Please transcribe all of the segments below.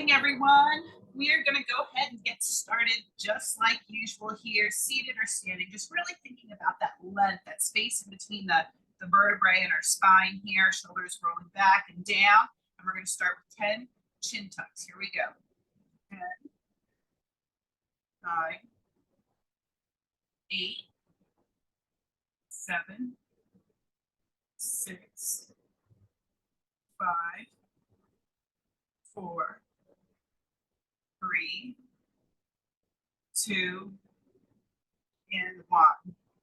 morning, everyone. We are going to go ahead and get started just like usual here, seated or standing, just really thinking about that length, that space in between the vertebrae and our spine here, shoulders rolling back and down. And we're going to start with 10 chin tucks. Here we go. 10, 9, 8, 7, 6, 5, 4, 3, 2, and 1.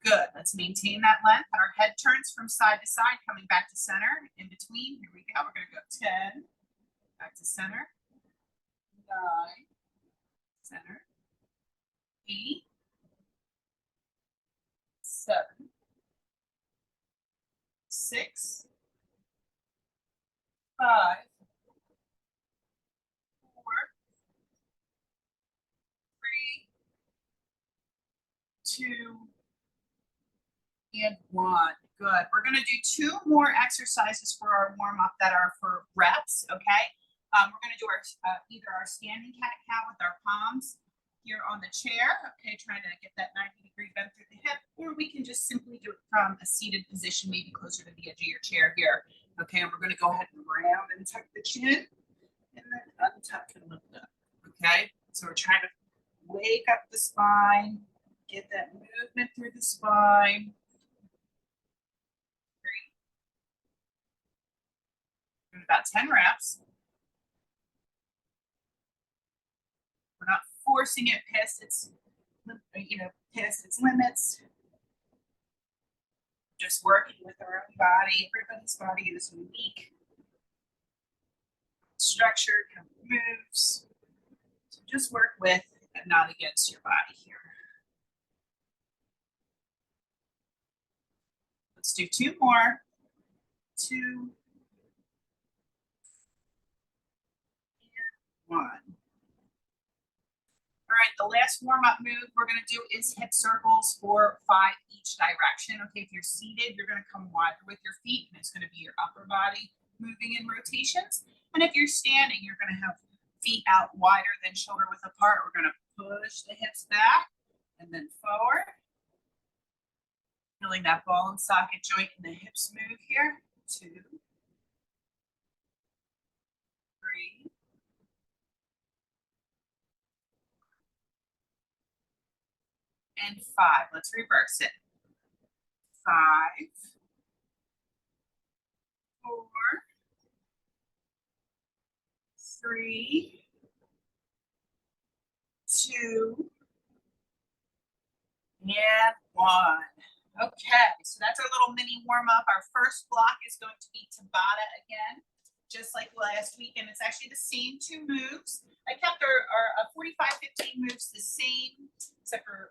Good. Let's maintain that length. Our head turns from side to side, coming back to center. In between, here we go. We're going to go 10, back to center, 9, center, 8, 7, 6, 5, 4, 3, 2, and 1. Good. We're going to do 2 more exercises for our warm-up that are for reps, okay? We're going to do our either our standing cat-cow with our palms here on the chair, okay, trying to get that 90-degree bend through the hip, or we can just simply do it from a seated position, maybe closer to the edge of your chair here, okay? And we're going to go ahead and round and tuck the chin, and then untuck and lift up, okay? So we're trying to wake up the spine, get that movement through the spine. About 10 reps. We're not forcing it past its, past its limits. Just working with our own body. Everybody's body is unique, structured, moves. So just work with and not against your body here. Let's do 2 more. 2. 1. All right, the last warm-up move we're going to do is hip circles for 5 each direction. Okay, if you're seated, you're going to come wider with your feet, and it's going to be your upper body moving in rotations. And if you're standing, you're going to have feet out wider than shoulder width apart. We're going to push the hips back and then forward. Feeling that ball and socket joint in the hips move here. 2, 3, and 5. Let's reverse it. 5, 4, 3, 2, and 1. Okay, so that's our little mini warm-up. Our first block is going to be Tabata again, just like last week, and it's actually the same 2 moves. I kept our 45-15 moves the same, except for,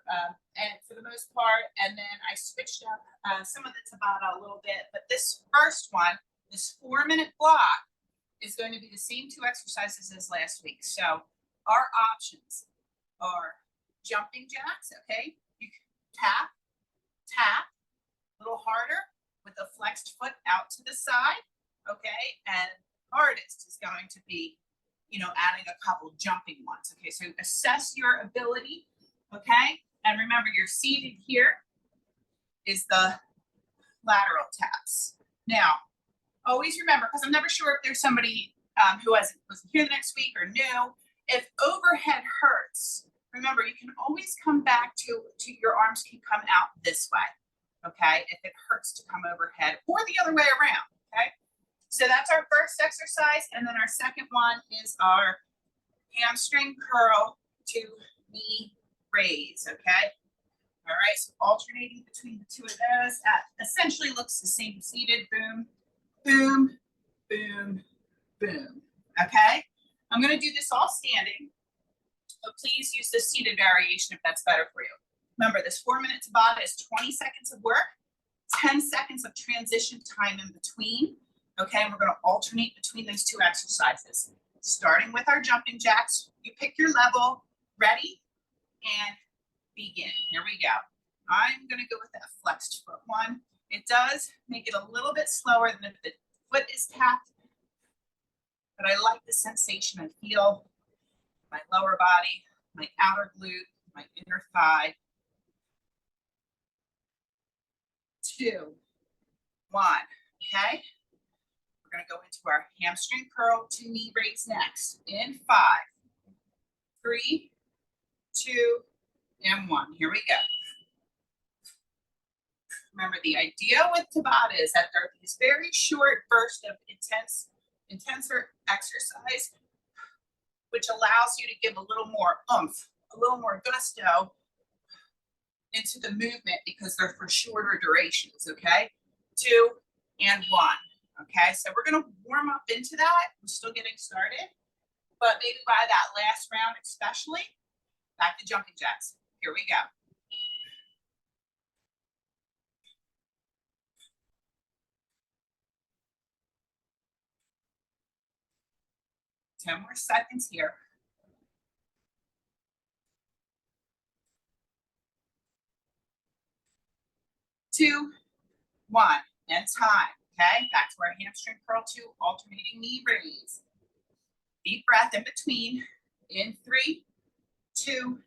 and for the most part, and then I switched up some of the Tabata a little bit, but this first one, this 4-minute block, is going to be the same 2 exercises as last week. So our options are jumping jacks, okay? You can tap, tap, a little harder with a flexed foot out to the side, okay? And hardest is going to be, adding a couple jumping ones, okay? So assess your ability, okay? And remember, you're seated here is the lateral taps. Now, always remember, because I'm never sure if there's somebody who wasn't here the next week or new, if overhead hurts, remember, you can always come back to your arms can come out this way, okay? If it hurts to come overhead or the other way around, okay? So that's our first exercise. And then our second one is our hamstring curl to knee raise, okay? All right, so alternating between the 2 of those, that essentially looks the same seated, boom, boom, boom, boom, okay? I'm gonna do this all standing, but please use the seated variation if that's better for you. Remember, this 4-minute Tabata is 20 seconds of work, 10 seconds of transition time in between, okay? And we're gonna alternate between those 2 exercises. Starting with our jumping jacks, you pick your level, ready, and begin. Here we go. I'm gonna go with that flexed foot one. It does make it a little bit slower than if the foot is tapped, but I like the sensation. I feel my lower body, my outer glute, my inner thigh. 2, 1, okay? We're gonna go into our hamstring curl to knee raise next. In 5, 3, 2, and 1. Here we go. Remember, the idea with Tabata is that there are these very short bursts of intenser exercise, which allows you to give a little more oomph, a little more gusto into the movement because they're for shorter durations, okay? 2 and 1, okay? So we're gonna warm up into that. We're still getting started, but maybe by that last round especially, back to jumping jacks. Here we go. 10 more seconds here. 2, 1, and time, okay? Back to our hamstring curl to alternating knee raise. Deep breath in between, in 3, 2,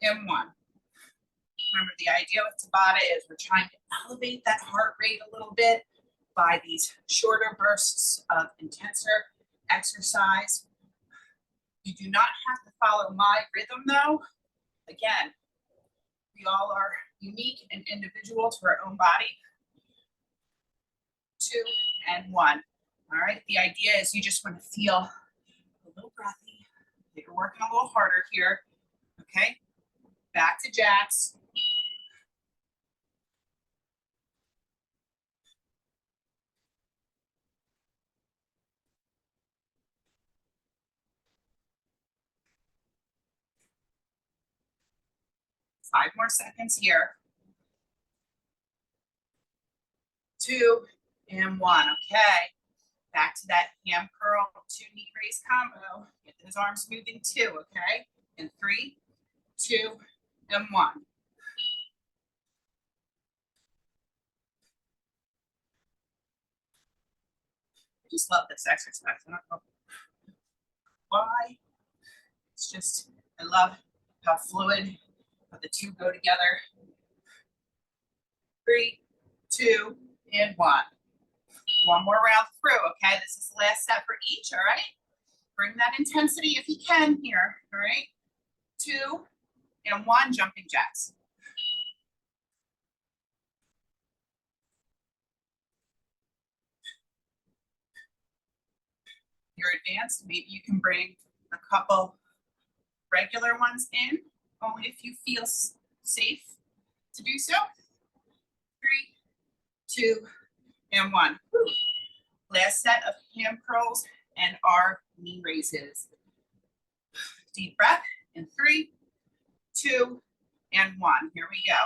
and 1. Remember, the idea with Tabata is we're trying to elevate that heart rate a little bit by these shorter bursts of intenser exercise. You do not have to follow my rhythm though. Again, we all are unique and individual to our own body. 2 and 1. All right, the idea is you just want to feel a little breathy. You're working a little harder here. Okay, back to jacks. Five more seconds here. 2 and 1. Okay, back to that ham curl to knee raise combo. Get those arms moving too. Okay, in 3, 2, and 1. I just love this exercise. I don't know why. It's just, I love how fluid how the two go together. 3, 2, and 1. One more round through, okay? This is the last set for each, all right? Bring that intensity if you can here, all right? 2 and 1, jumping jacks. You're advanced, maybe you can bring a couple regular ones in, only if you feel safe to do so. 3, 2, and 1. Whew. Last set of ham curls and our knee raises. Deep breath in 3, 2, and 1. Here we go.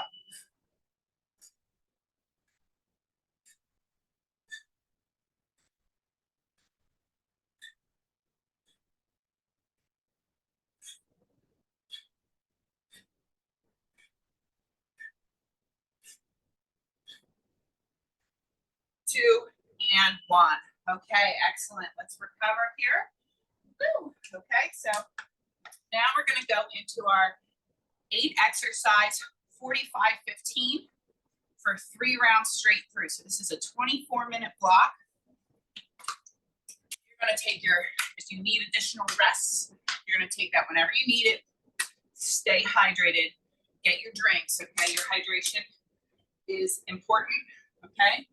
2 and 1. Okay, excellent. Let's recover here. Woo. Okay, so now we're going to go into our 8 exercise 45-15 for 3 rounds straight through. So this is a 24-minute block. You're going to take your, if you need additional rests, you're going to take that whenever you need it. Stay hydrated. Get your drinks, okay? Your hydration is important, okay?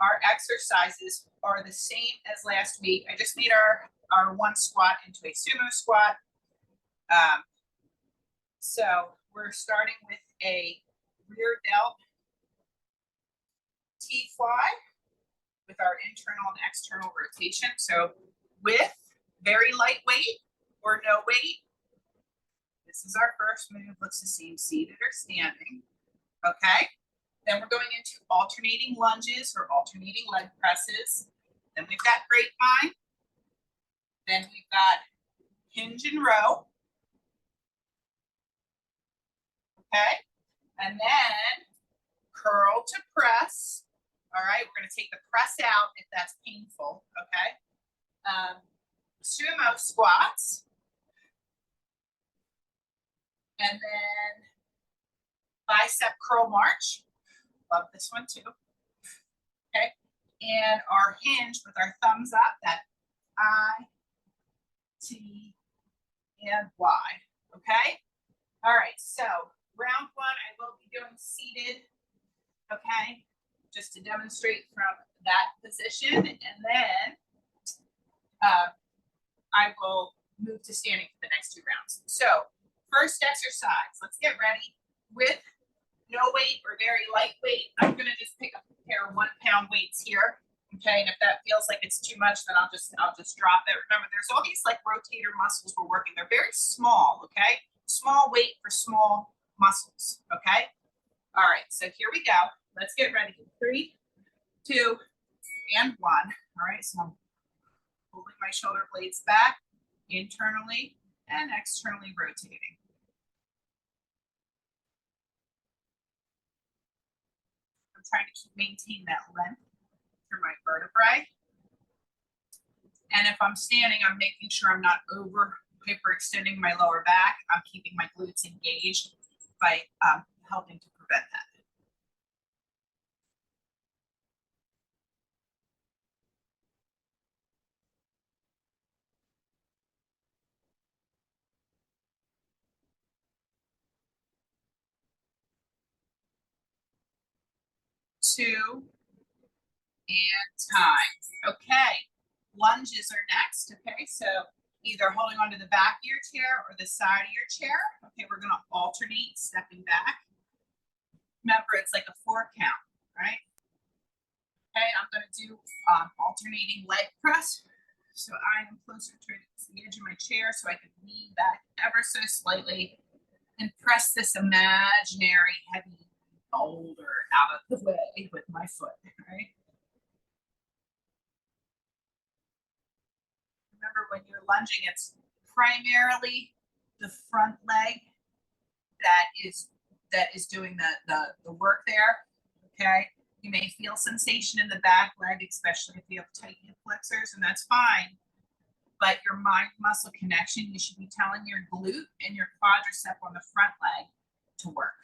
Our exercises are the same as last week. I just made our one squat into a sumo squat. So we're starting with a rear delt T-fly with our internal and external rotation. So with very light weight or no weight. This is our first move. Looks the same seated or standing. Okay. Then we're going into alternating lunges or alternating leg presses. Then we've got grapevine. Then we've got hinge and row. Okay. And then curl to press. All right. We're going to take the press out if that's painful. Okay. sumo squats. And then bicep curl march. Love this one too. Okay. And our hinge with our thumbs up, that I, T, and Y. Okay. All right. So round one, I will be doing seated. Okay. Just to demonstrate from that position. And then I will move to standing for the next 2 rounds. So first exercise, let's get ready with no weight or very light weight. I'm going to just pick up a pair of 1-pound weights here. Okay. And if that feels like it's too much, then I'll just drop it. Remember, there's all these like rotator muscles we're working. They're very small. Okay. Small weight for small muscles. Okay. All right. So here we go. Let's get ready. 3, 2, and 1. All right. So I'm holding my shoulder blades back, internally and externally rotating. I'm trying to maintain that length through my vertebrae. And if I'm standing, I'm making sure I'm not hyperextending my lower back. I'm keeping my glutes engaged by helping to prevent that. Two, and time. Okay, lunges are next. Okay, so either holding onto the back of your chair or the side of your chair. Okay, we're gonna alternate stepping back. Remember, it's like a 4 count, right? Okay, I'm gonna do alternating leg press. So I am closer to the edge of my chair so I can lean back ever so slightly and press this imaginary heavy boulder out of the way with my foot, right? Remember, when you're lunging, it's primarily the front leg that is doing the work there. Okay. You may feel sensation in the back leg, especially if you have tight hip flexors, and that's fine. But your mind muscle connection, you should be telling your glute and your quadricep on the front leg to work.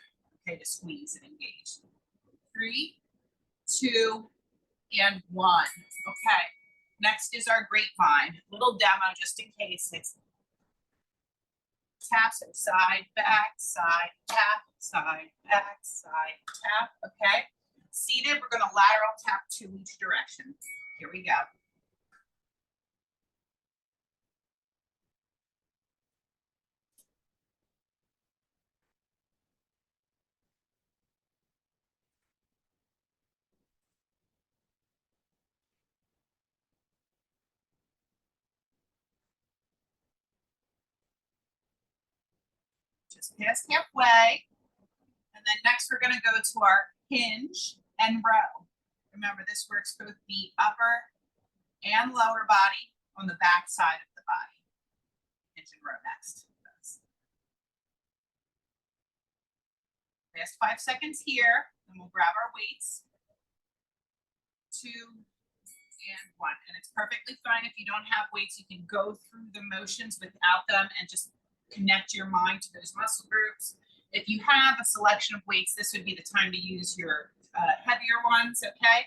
Okay, to squeeze and engage. 3, 2, and 1. Okay. Next is our grapevine. Little demo just in case. It's tap, so side, back, side, tap, side, back, side, tap. Okay. Seated, we're going to lateral tap 2 each direction. Here we go. Just past halfway. And then next we're going to go to our hinge and row. Remember, this works both the upper and lower body on the back side of the body. Hinge and row next. Last 5 seconds here, and we'll grab our weights. 2, and 1. And it's perfectly fine if you don't have weights. You can go through the motions without them and just connect your mind to those muscle groups. If you have a selection of weights, this would be the time to use your heavier ones, okay?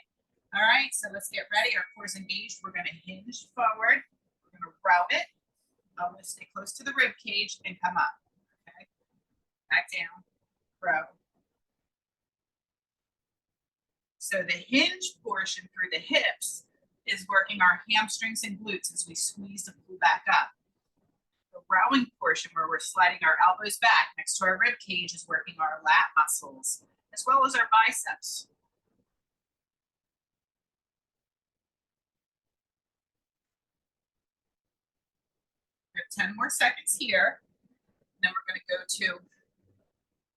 All right, so let's get ready. Our core's engaged. We're going to hinge forward. We're going to row it. I'm going to stay close to the rib cage and come up, okay? Back down, row. So the hinge portion through the hips is working our hamstrings and glutes as we squeeze to pull back up. The rowing portion, where we're sliding our elbows back next to our rib cage, is working our lat muscles as well as our biceps. We have 10 more seconds here. Then we're going to go to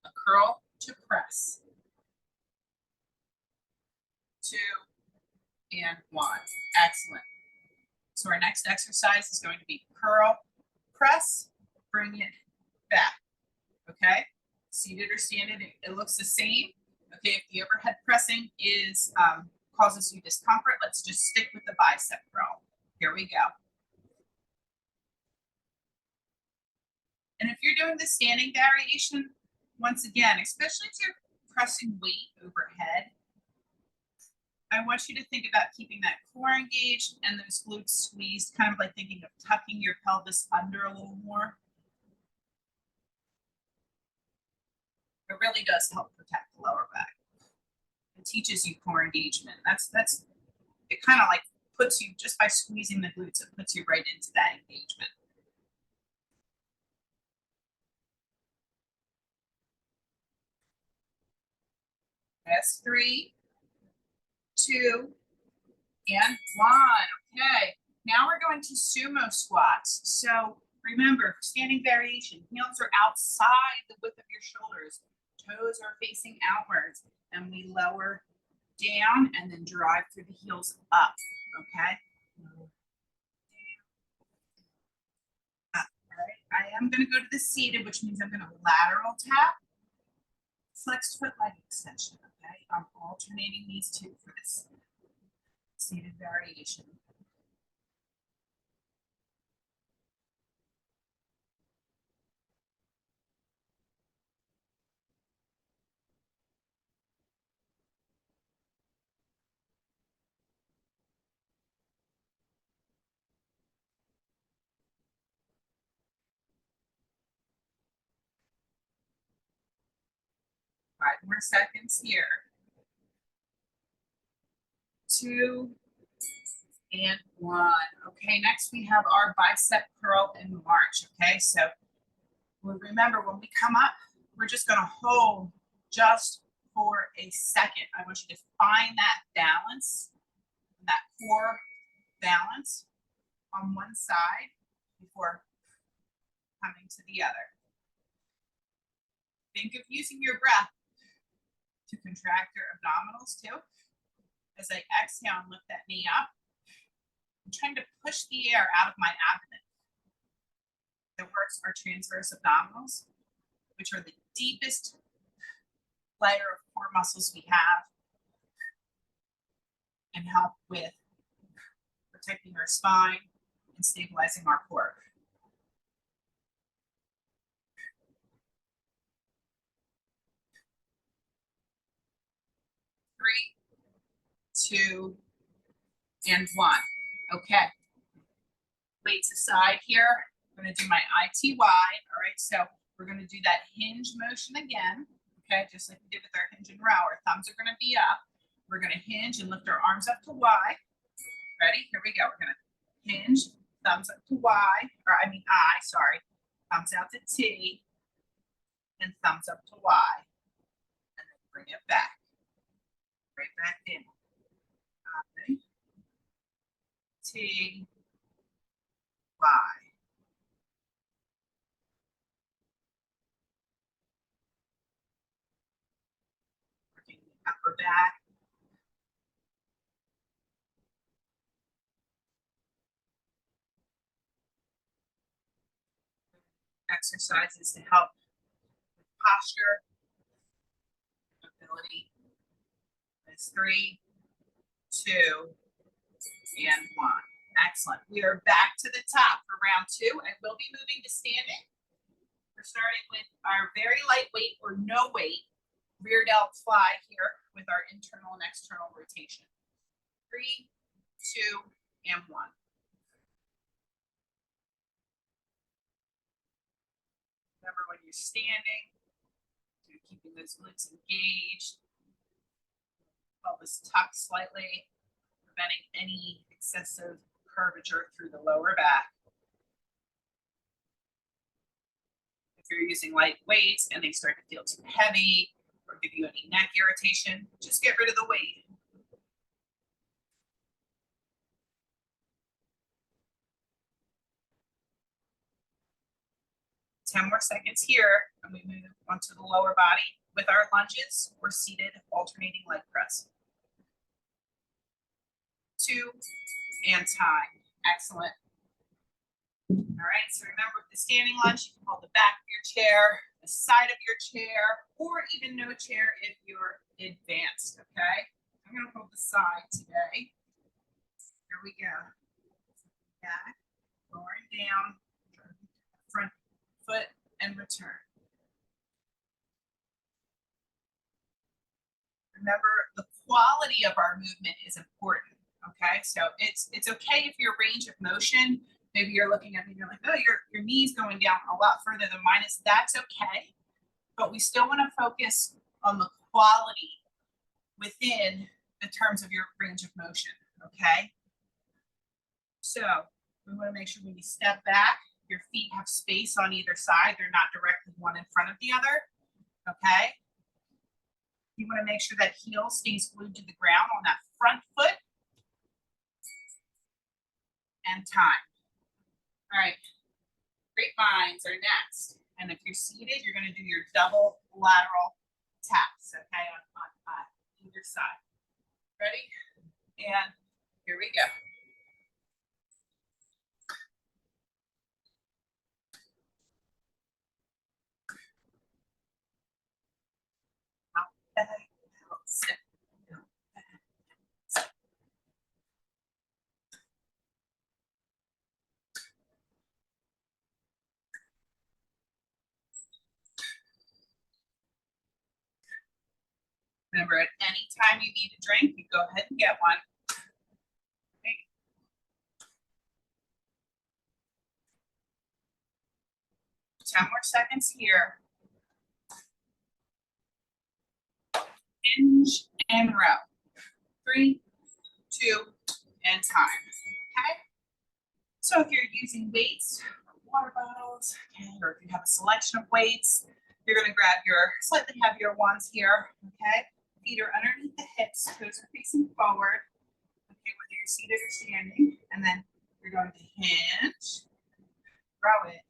a curl to press. 2, and 1. Excellent. So our next exercise is going to be curl, press, bring it back. Okay, seated or standing, it looks the same. Okay, if the overhead pressing is causes you discomfort, let's just stick with the bicep curl. Here we go. And if you're doing the standing variation, once again, especially if you're pressing weight overhead, I want you to think about keeping that core engaged and those glutes squeezed, kind of like thinking of tucking your pelvis under a little more. It really does help protect the lower back. It teaches you core engagement. That's it kind of like puts you, just by squeezing the glutes, it puts you right into that engagement. That's 3, 2, and 1. Okay, now we're going to sumo squats. So remember, standing variation, heels are outside the width of your shoulders, toes are facing outwards, and we lower down and then drive through the heels up. Okay. All right. I am going to go to the seated, which means I'm going to lateral tap, flexed foot leg extension. Okay. I'm alternating these two for this seated variation. Five more seconds here. 2 and 1. Okay, next we have our bicep curl and march. Okay, so remember when we come up, we're just going to hold just for a second. I want you to find that balance, that core balance on one side before coming to the other. Think of using your breath to contract your abdominals too. As I exhale and lift that knee up, I'm trying to push the air out of my abdomen. That works our transverse abdominals, which are the deepest layer of core muscles we have, and help with protecting our spine and stabilizing our core. 3, 2, and 1. Okay. Weights aside here. I'm going to do my ITY. All right. So we're going to do that hinge motion again. Okay. Just like we did with our hinge and row. Our thumbs are going to be up. We're going to hinge and lift our arms up to Y. Ready? Here we go. We're going to hinge, thumbs up to Y, or I mean I, sorry. Thumbs out to T, and thumbs up to Y. And then bring it back. Right back in. I, T, Y. Working the upper back. Exercises to help with posture, mobility. That's 3, 2, and 1. Excellent. We are back to the top for round 2. I will be moving to standing. We're starting with our very lightweight or no weight rear delt fly here with our internal and external rotation. 3, 2, and 1. Remember when you're standing, you're keeping those glutes engaged, pelvis tucked slightly, preventing any excessive curvature through the lower back. If you're using light weights and they start to feel too heavy or give you any neck irritation, just get rid of the weight. 10 more seconds here, and we move onto the lower body with our lunges or seated alternating leg press. 2, and time. Excellent. All right, so remember with the standing lunge, you can hold the back of your chair, the side of your chair, or even no chair if you're advanced, okay? I'm gonna hold the side today. Here we go. Back, lowering down, front foot and return. Remember, the quality of our movement is important. Okay, so it's okay if your range of motion, maybe you're looking at me and you're like, oh, your knee's going down a lot further than mine is. That's okay, but we still want to focus on the quality within the terms of your range of motion. Okay, so we want to make sure when you step back, your feet have space on either side. They're not directly one in front of the other. Okay. You want to make sure that heel stays glued to the ground on that front foot. And time. All right. Grapevines are next. And if you're seated, you're going to do your double lateral taps, okay, on either side. Ready? And here we go. Out, back, out, sit, out, back, sit. Remember, at any time you need a drink, you go ahead and get one. Okay. 10 more seconds here. Hinge and row. 3, 2, and time. Okay. So if you're using weights, water bottles, okay, or if you have a selection of weights, you're going to grab your slightly heavier ones here. Okay. Feet are underneath the hips, toes are facing forward. Okay, whether you're seated or standing, and then you're going to hinge, row it,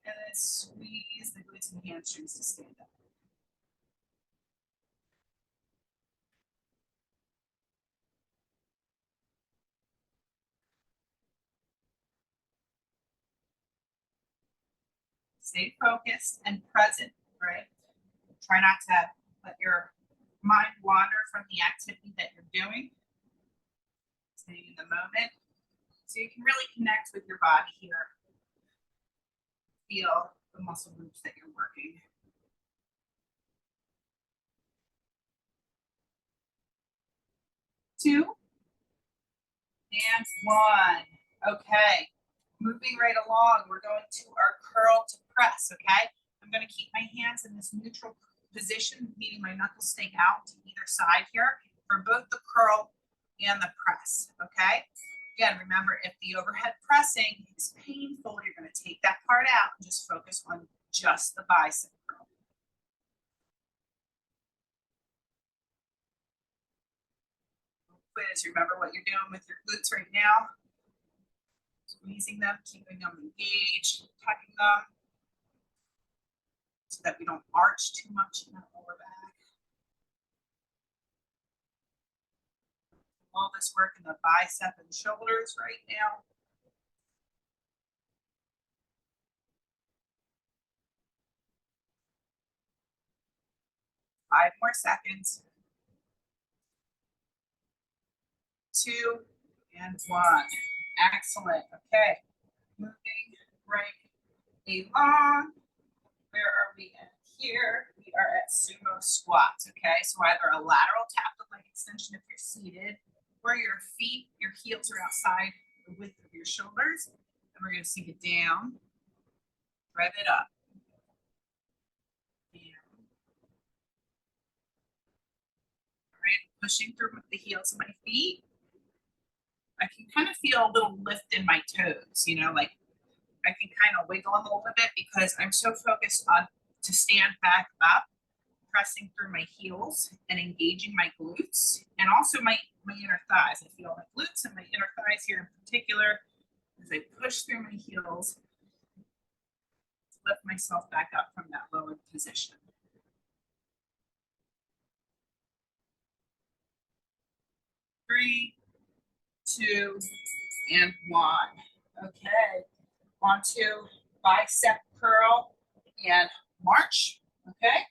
and then squeeze the glutes and hamstrings to stand up. Stay focused and present, right? Try not to let your mind wander from the activity that you're doing. Staying in the moment. So you can really connect with your body here. Feel the muscle groups that you're working. 2, and 1. Okay, moving right along, we're going to our curl to press, okay? I'm gonna keep my hands in this neutral position, meaning my knuckles stay out to either side here for both the curl and the press, okay? Again, remember, if the overhead pressing is painful, you're gonna take that part out and just focus on just the bicep curl. Quiz, remember what you're doing with your glutes right now? Squeezing them, keeping them engaged, tucking them so that we don't arch too much in that lower back. All this work in the bicep and shoulders right now. 5 more seconds. 2, and 1. Excellent. Okay. Moving right along. Where are we at here? We are at sumo squats. Okay. So either a lateral tap the leg extension if you're seated, or your feet, your heels are outside the width of your shoulders. And we're going to sink it down, rev it up. Right, pushing through with the heels of my feet. I can kind of feel a little lift in my toes, you know, like I can kind of wiggle them a little bit because I'm so focused on to stand back up, pressing through my heels and engaging my glutes and also my inner thighs. I feel my glutes and my inner thighs here in particular as I push through my heels, lift myself back up from that lowered position. 3, 2, and 1. Okay, on to bicep curl and march. Okay,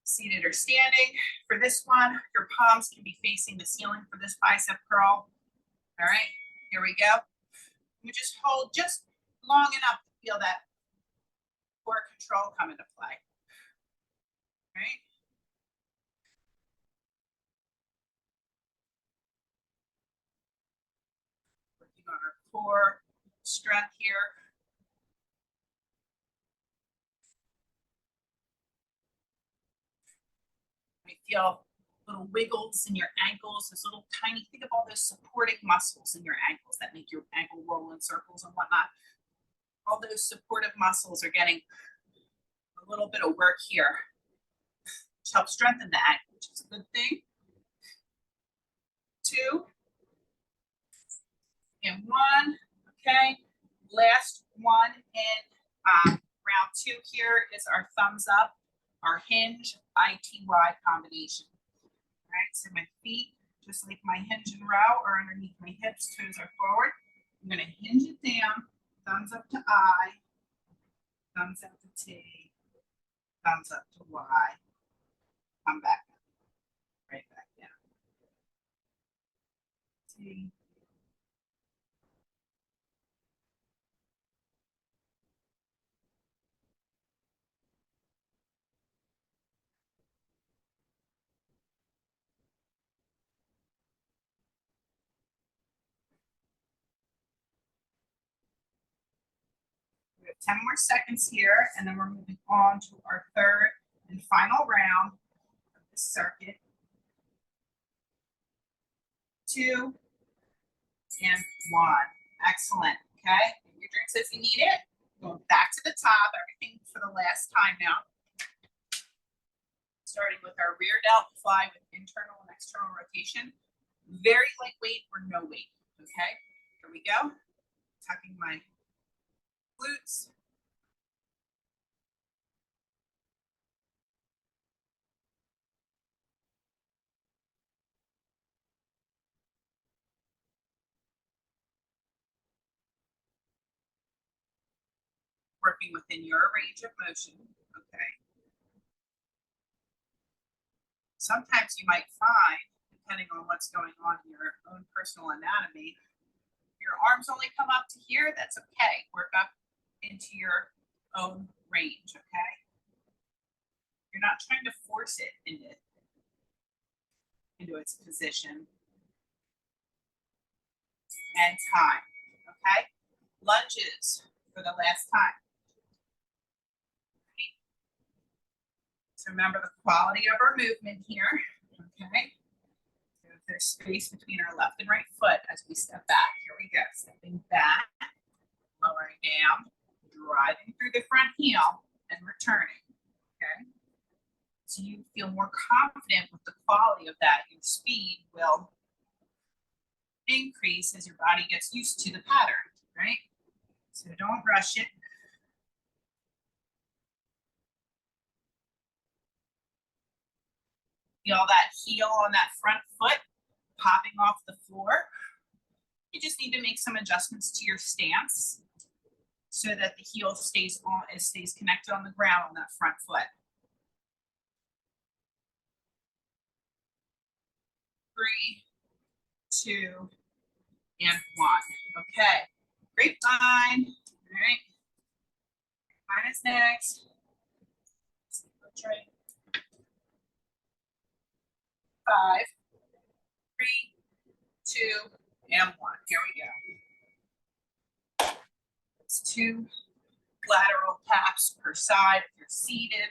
seated or standing. For this one, your palms can be facing the ceiling for this bicep curl. All right, here we go. You just hold just long enough to feel that core control come into play. Right? Working on our core strength here. You feel little wiggles in your ankles, those little tiny, think of all those supporting muscles in your ankles that make your ankle roll in circles and whatnot. All those supportive muscles are getting a little bit of work here to help strengthen the ankle, which is a good thing. 2 and 1. Okay, last one in round 2 here is our thumbs up, our hinge ITY combination. All right, so my feet, just like my hinge and row, are underneath my hips, toes are forward. I'm going to hinge it down, thumbs up to I, thumbs up to T, thumbs up to Y, come back up, right back down. T. We have 10 more seconds here, and then we're moving on to our third and final round of this circuit. 2 and 1. Excellent. Okay. Your drink says you need it. Going back to the top, everything for the last time now. Starting with our rear delt fly with internal and external rotation. Very lightweight or no weight. Okay. Here we go. Tucking my glutes. Working within your range of motion. Okay. Sometimes you might find, depending on what's going on in your own personal anatomy, your arms only come up to here. That's okay. Work up into your own range. Okay. You're not trying to force it into its position. And time. Okay. Lunges for the last time. So remember the quality of our movement here. Okay. So if there's space between our left and right foot as we step back. Here we go. Stepping back, lowering down, driving through the front heel, and returning. Okay. So you feel more confident with the quality of that. Your speed will increase as your body gets used to the pattern, right? So don't rush it. Feel that heel on that front foot popping off the floor. You just need to make some adjustments to your stance so that the heel stays connected on the ground on that front foot. 3, 2, and 1. Okay, grapevine. All right, grapevine is next. Right. 5, 3, 2, and 1. Here we go. It's 2 lateral taps per side if you're seated.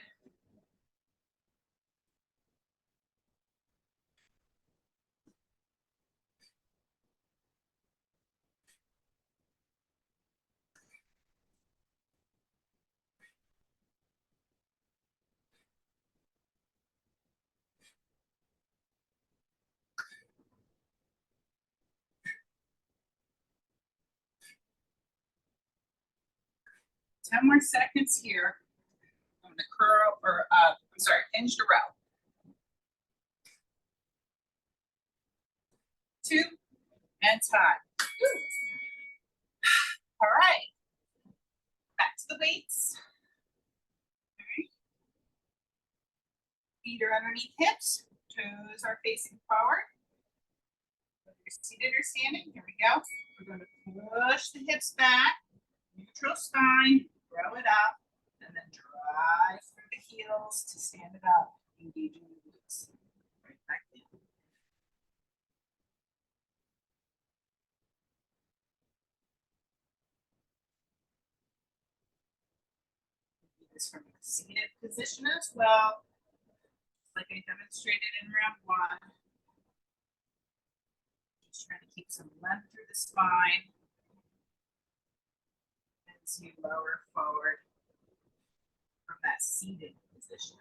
Ten more seconds here. I'm going to curl, or hinge to row. 2, and time. All right. Back to the weights. All right. Feet are underneath hips. Toes are facing forward. Whether you're seated or standing, here we go. We're going to push the hips back, neutral spine, grow it up, and and then drive through the heels to stand it up, engaging the glutes. Right back down. Do this from a seated position as well, like I demonstrated in round one. Just trying to keep some length through the spine. As you lower forward from that seated position.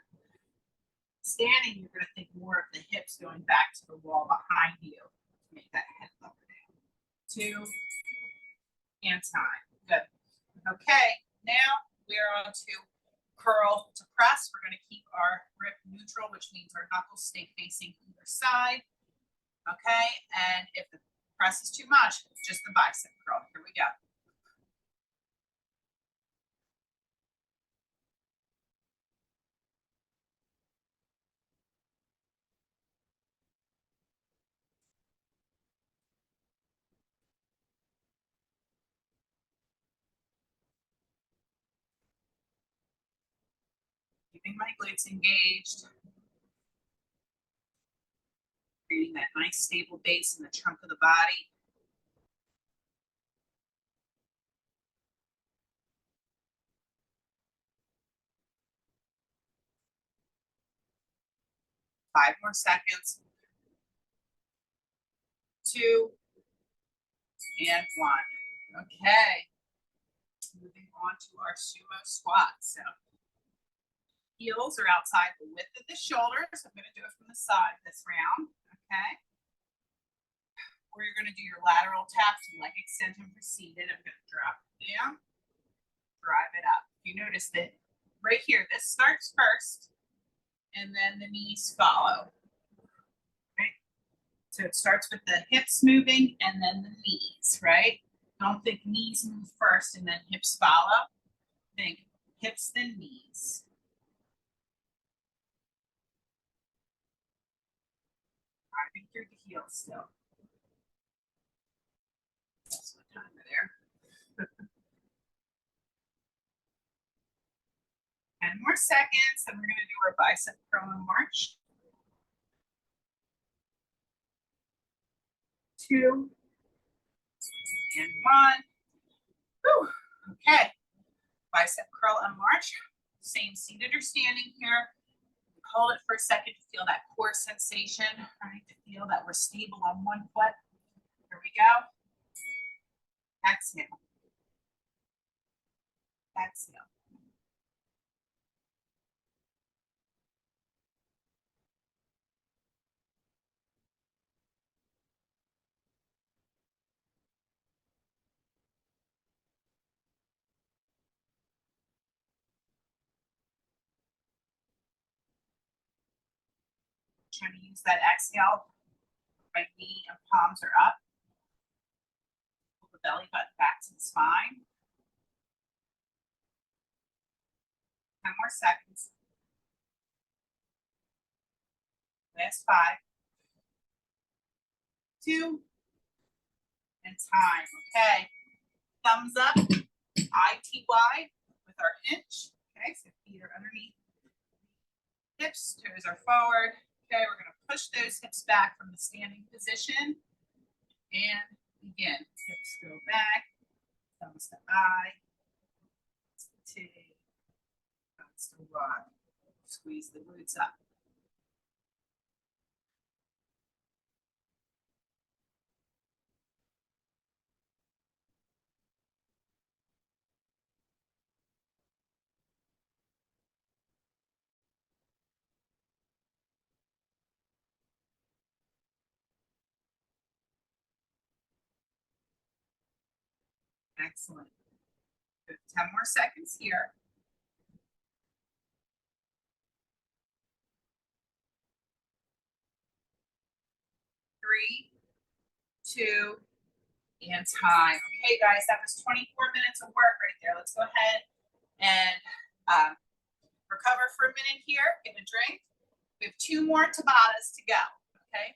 Standing, you're going to think more of the hips going back to the wall behind you to make that head lower down. 2 and time. Good. Okay, now we're on to curl to press. We're going to keep our grip neutral, which means our knuckles stay facing either side. Okay, and if the press is too much, just the bicep curl. Here we go. Keeping my glutes engaged. Creating that nice stable base in the trunk of the body. Five more seconds. 2 and 1. Okay. Moving on to our sumo squat. So heels are outside the width of the shoulders. I'm going to do it from the side this round. Okay. Or you're going to do your lateral taps, leg extension for seated. I'm going to drop it down, drive it up. You notice that right here, this starts first, and then the knees follow. Right? So it starts with the hips moving and then the knees, right? Don't think knees move first and then hips follow. Think hips, then knees. Driving through the heels still. That's what time of there. 10 more seconds, and we're going to do our bicep curl and march. 2 and 1. Whew. Okay. Bicep curl and march. Same seated or standing here. Hold it for a second to feel that core sensation, right? To feel that we're stable on one foot. Here we go. Exhale. Exhale. Trying to use that exhale. Right knee and palms are up. Pull the belly button back to the spine. 10 more seconds. Last 5, 2, and time. Okay. Thumbs up, ITY with our hinge. Okay, so feet are underneath. Hips, toes are forward. Okay, we're going to push those hips back from the standing position and begin. Hips go back, thumbs to eye, to thumbs to rod. Squeeze the glutes up. Excellent. Good. 10 more seconds here. 3, 2, and time. Okay, guys, that was 24 minutes of work right there. Let's go ahead and recover for a minute here. Get a drink. We have 2 more Tabatas to go. Okay.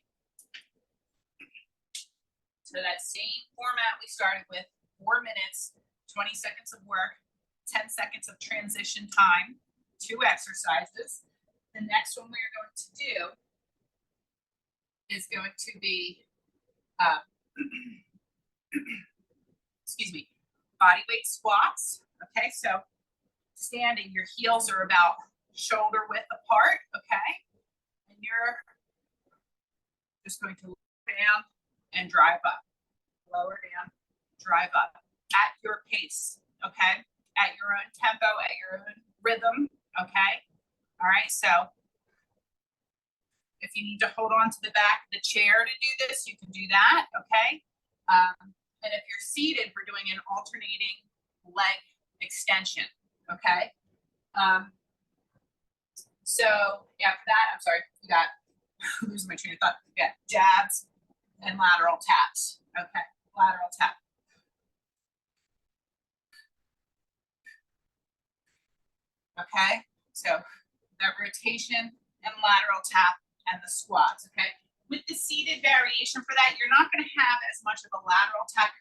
So that same format we started with, 4 minutes, 20 seconds of work, 10 seconds of transition time, 2 exercises. The next one we're going to do is going to be, uh, excuse me, body weight squats. Okay, so standing, your heels are about shoulder width apart, okay? And you're just going to lower down and drive up. Lower down, drive up at your pace, okay? At your own tempo, at your own rhythm, okay? All right, so if you need to hold on to the back of the chair to do this, you can do that, okay? And if you're seated, we're doing an alternating leg extension, okay? So after that, I'm sorry, you got, losing my train of thought. You got jabs and lateral taps, okay? Lateral tap. Okay, so that rotation and lateral tap and the squats, okay? With the seated variation for that, you're not gonna have as much of a lateral tap.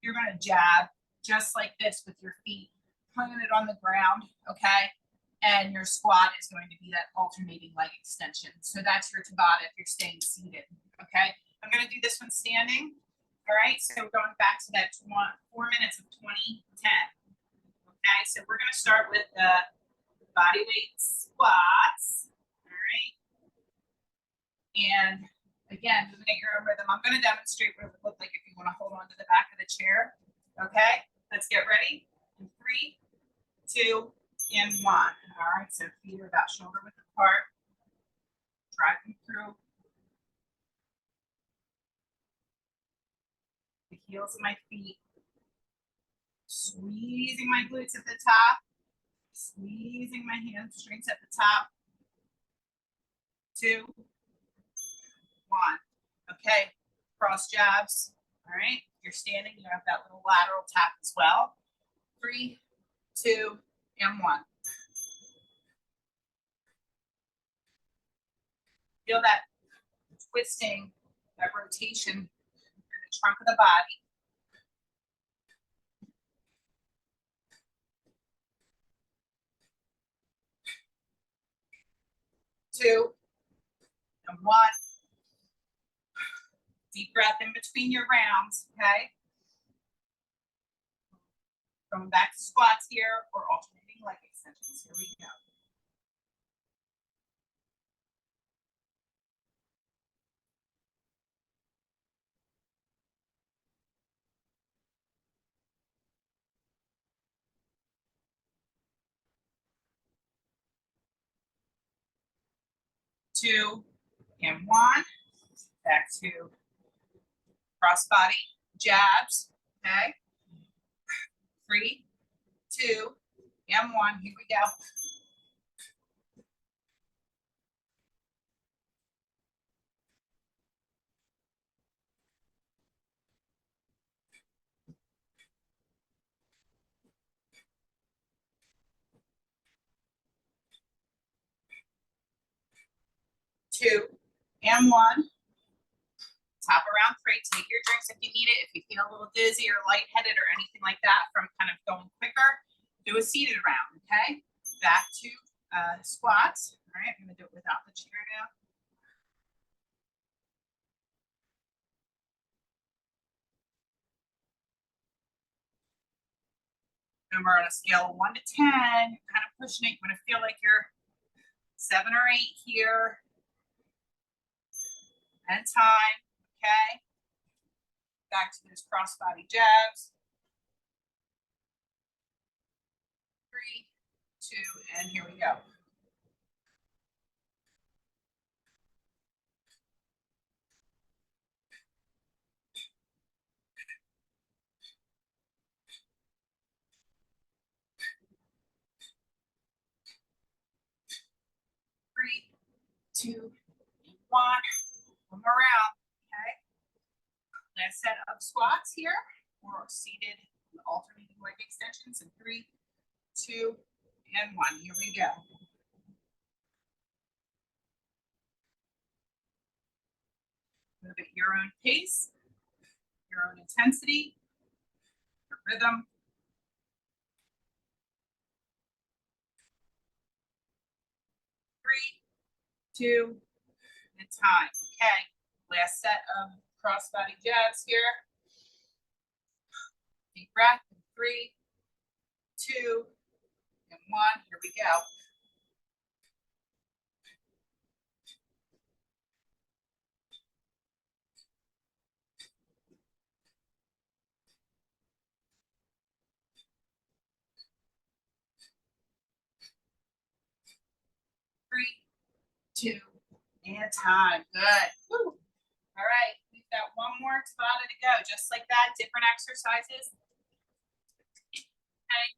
You're gonna jab just like this with your feet planted on the ground, okay? And your squat is going to be that alternating leg extension. So that's your Tabata if you're staying seated, okay? I'm gonna do this one standing, all right? So we're going back to that 4 minutes of 20-10. Okay, so we're gonna start with the body weight squats, all right? And again, moving at your own rhythm. I'm gonna demonstrate what it would look like if you wanna hold on to the back of the chair, okay? Let's get ready. In 3, 2, and 1. All right, so feet are about shoulder width apart. Driving through the heels of my feet. Squeezing my glutes at the top. Squeezing my hamstrings at the top. 2, 1. Okay, cross jabs. All right, you're standing, you have that little lateral tap as well. 3, 2, and 1. Feel that twisting, that rotation in the trunk of the body. 2, and 1. Deep breath in between your rounds, okay? Going back to squats here or alternating leg extensions. Here we go. 2, and 1. Back to cross body jabs, okay? 3, 2, and 1. Here we go. 2, and 1. Top around 3. Take your drinks if you need it. If you feel a little dizzy or lightheaded or anything like that from kind of going quicker, do a seated round, okay? Back to squats. All right, I'm gonna do it without the chair now. Remember, on a scale of 1 to 10, you're kind of pushing it. You're gonna feel like you're 7 or 8 here. And time, okay? Back to those cross body jabs. 3, 2, and here we go. 3, 2, 1. One more round, okay? Last set of squats here, or seated alternating leg extensions in 3, 2, and 1. Here we go. Move at your own pace, your own intensity, your rhythm. 3, 2, and time. Okay, last set of cross body jabs here. Deep breath. 3, 2, and 1. Here we go. 3, 2, and time. Good. Woo. All right, we've got one more Tabata to go. Just like that, different exercises. Okay.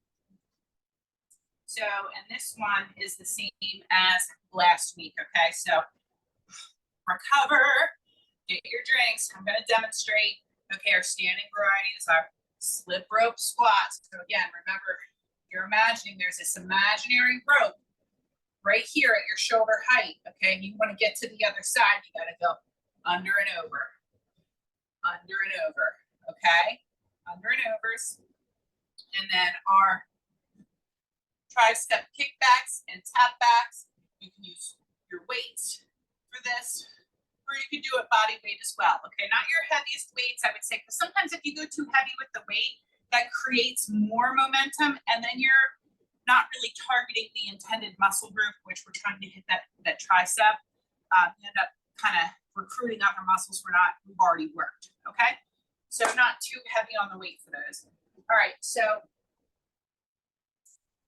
So, and this one is the same as last week. Okay, so recover, get your drinks. I'm going to demonstrate. Okay, our standing variety is our slip rope squats. So again, remember, you're imagining there's this imaginary rope right here at your shoulder height. Okay, and you want to get to the other side, you got to go under and over, under and over. Okay, under and overs. And then our tricep kickbacks and tap backs. You can use your weights for this, or you can do it body weight as well. Okay, not your heaviest weights, I would say, because sometimes if you go too heavy with the weight, that creates more momentum, and then you're not really targeting the intended muscle group, which we're trying to hit that tricep. You end up kind of recruiting other muscles we've already worked. Okay, so not too heavy on the weight for those. All right, so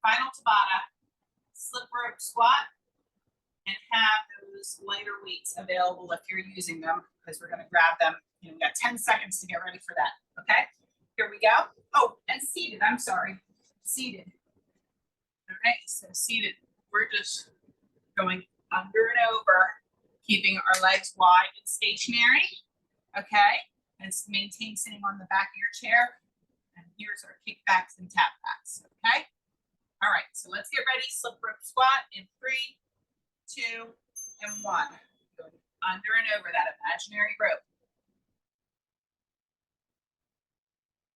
final Tabata, slip rope squat, and have those lighter weights available if you're using them, because we're going to grab them. You know, we got 10 seconds to get ready for that. Okay, here we go. Oh, and seated. I'm sorry, seated. All right, so seated. We're just going under and over, keeping our legs wide and stationary. Okay, and maintain sitting on the back of your chair. And here's our kickbacks and tap backs. Okay. All right, so let's get ready. Slip rope squat in 3, 2, and 1. Going under and over that imaginary rope.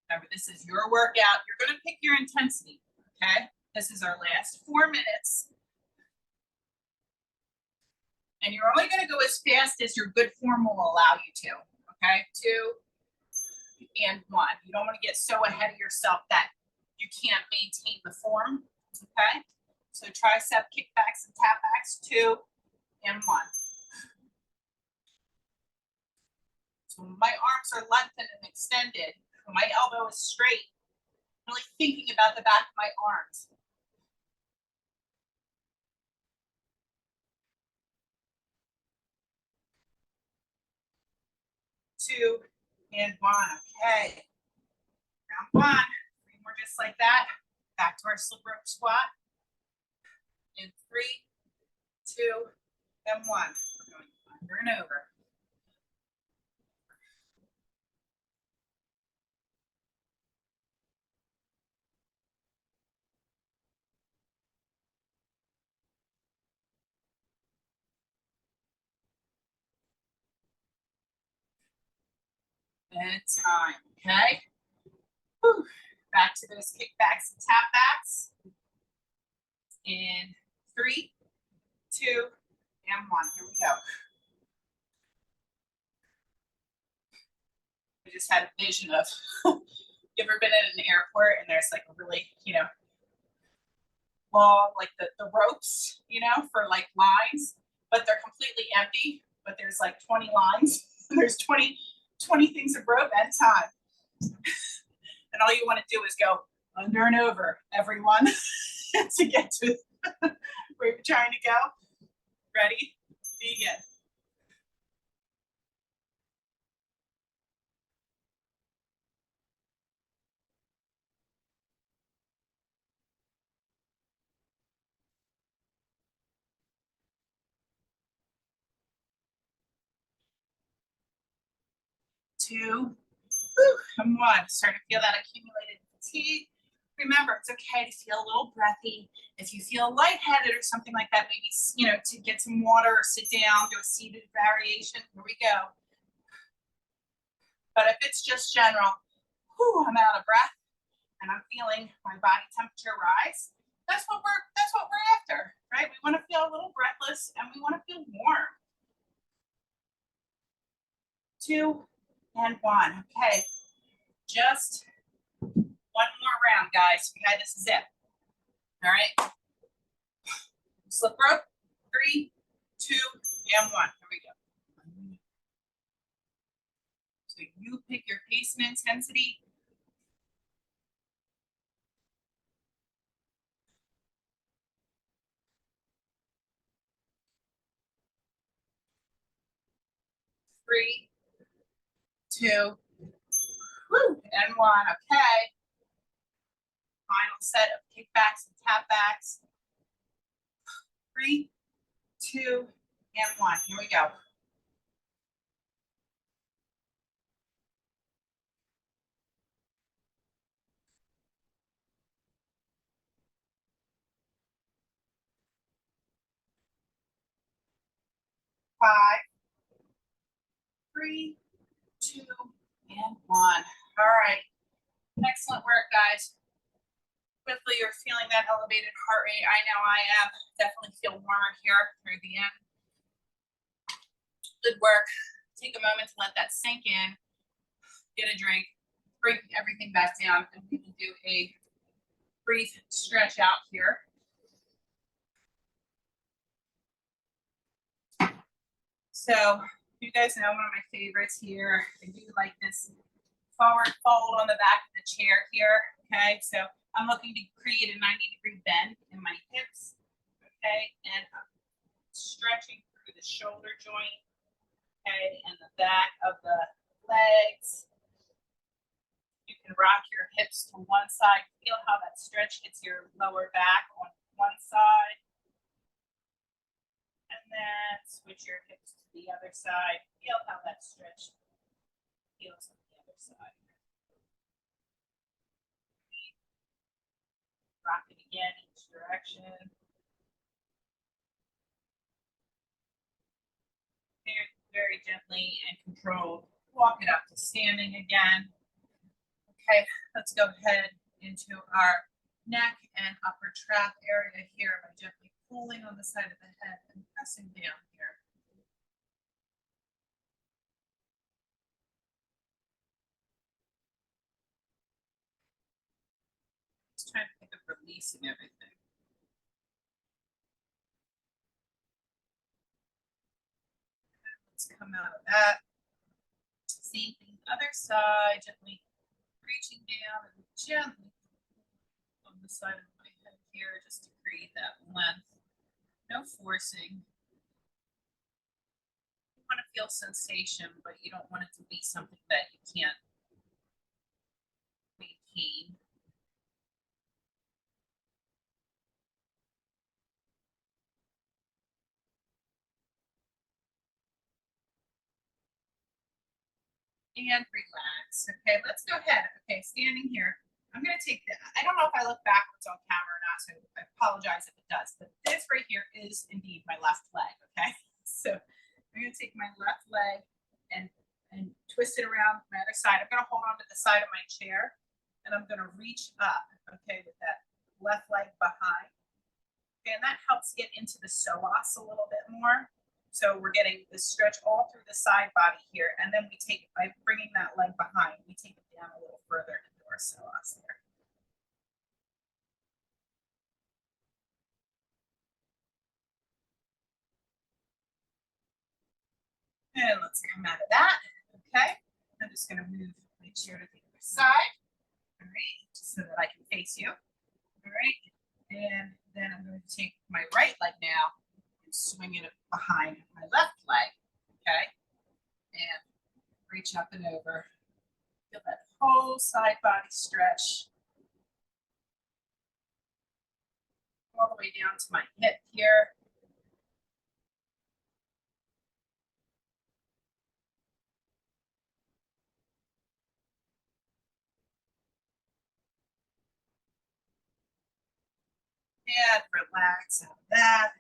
Remember, this is your workout. You're going to pick your intensity. Okay. This is our last 4 minutes. And you're only going to go as fast as your good form will allow you to. Okay. 2, and 1. You don't want to get so ahead of yourself that you can't maintain the form. Okay, so tricep kickbacks and tap backs, 2, and 1. So my arms are lengthened and extended. My elbow is straight. Really thinking about the back of my arms. 2, and 1. Okay. Round 1. 3 more just like that. Back to our slip rope squat. In 3, 2, and 1. We're going under and over. And time. Okay. Whew. Back to those kickbacks and tap backs. In 3, 2, and 1. Here we go. I just had a vision of, you ever been at an airport and there's like a really, long, like the ropes, for like lines, but they're completely empty, but there's like 20 lines. There's 20 things of rope at a time. And all you want to do is go under and over everyone to get to where you're trying to go. Ready? Begin. Two, and 1. Starting to feel that accumulated fatigue. Remember, it's okay to feel a little breathy. If you feel lightheaded or something like that, maybe, to get some water or sit down, do a seated variation. Here we go. But if it's just general, I'm out of breath and I'm feeling my body temperature rise, that's what we're after. right? We want to feel a little breathless and we want to feel warm. 2 and 1. Okay, just one more round, guys. Okay, this is it. All right. Slip rope. 3, 2, and 1. Here we go. So you pick your pace and intensity. Three, 2, and 1. Okay. Final set of kickbacks and tapbacks. 3, 2, and 1. Here we go. 5, 3, 2, and 1. All right. Excellent work, guys. Hopefully you're feeling that elevated heart rate. I know I am. Definitely feel warmer here through the end. Good work. Take a moment to let that sink in. Get a drink. Bring everything back down, and we can do a brief stretch out here. So you guys know one of my favorites here. I do like this forward fold on the back of the chair here. Okay, so I'm looking to create a 90-degree bend in my hips. Okay, and I'm stretching through the shoulder joint. Okay, and the back of the legs. You can rock your hips to one side. Feel how that stretch hits your lower back on one side. And then switch your hips to the other side. Feel how that stretch feels on the other side. Rock it again, each direction. Very, very gently and controlled. Walk it up to standing again. Okay, let's go ahead into our neck and upper trap area here by gently pulling on the side of the head and pressing down here. Just trying to think of releasing everything. Let's come out of that. Same thing, other side, gently reaching down and gently on the side of my head here just to create that length. No forcing. You want to feel sensation, but you don't want it to be something that you can't maintain. And relax. Okay, let's go ahead. Okay, standing here. I'm going to take the, I don't know if I look backwards on camera or not, so I apologize if it does, but this right here is indeed my left leg. Okay, so I'm going to take my left leg and twist it around my other side. I'm going to hold on to the side of my chair and I'm going to reach up, okay, with that left leg behind. Okay, and that helps get into the psoas a little bit more. So we're getting the stretch all through the side body here. And then we take, by bringing that leg behind, we take it down a little further into our psoas there. And let's come out of that. Okay, I'm just going to move my chair to the other side. All right, just so that I can face you. All right, and then I'm going to take my right leg now and swing it behind my left leg. Okay, and reach up and over. Feel that whole side body stretch. All the way down to my hip here. And relax out of that.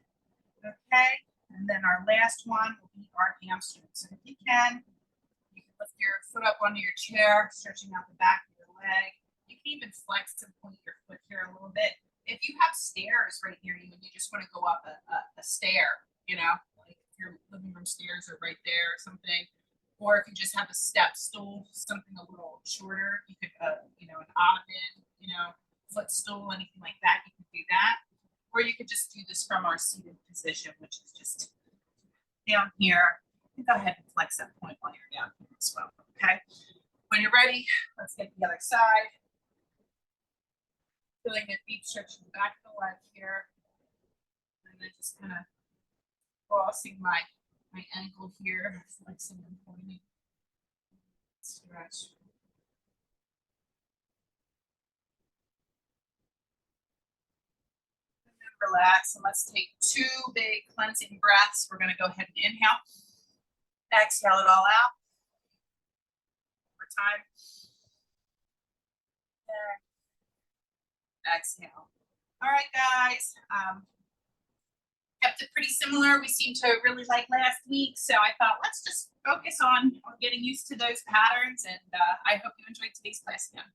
Okay, and then our last one will be our hamstrings. So if you can lift your foot up onto your chair, stretching out the back of your leg. You can even flex and point your foot here a little bit. if you have stairs right near you and you just want to go up a stair, you know, like if your living room stairs are right there or something, or if you just have a step stool, something a little shorter, you could, you know, an ottoman, you know, footstool, anything like that, you could do that. Or you could just do this from our seated position, which is just down here. Go ahead and flex that point while you're down here as well, okay? When you're ready, let's get the other side. Feeling a deep stretch in the back of the leg here. And then just kind of crossing my ankle here, flexing and pointing. Stretch. And then relax, and let's take 2 big cleansing breaths. We're going to go ahead and inhale. Exhale it all out. One more time. And exhale. All right, guys. Kept it pretty similar. We seemed to really like last week, so I thought let's just focus on getting used to those patterns, and I hope you enjoyed today's class again.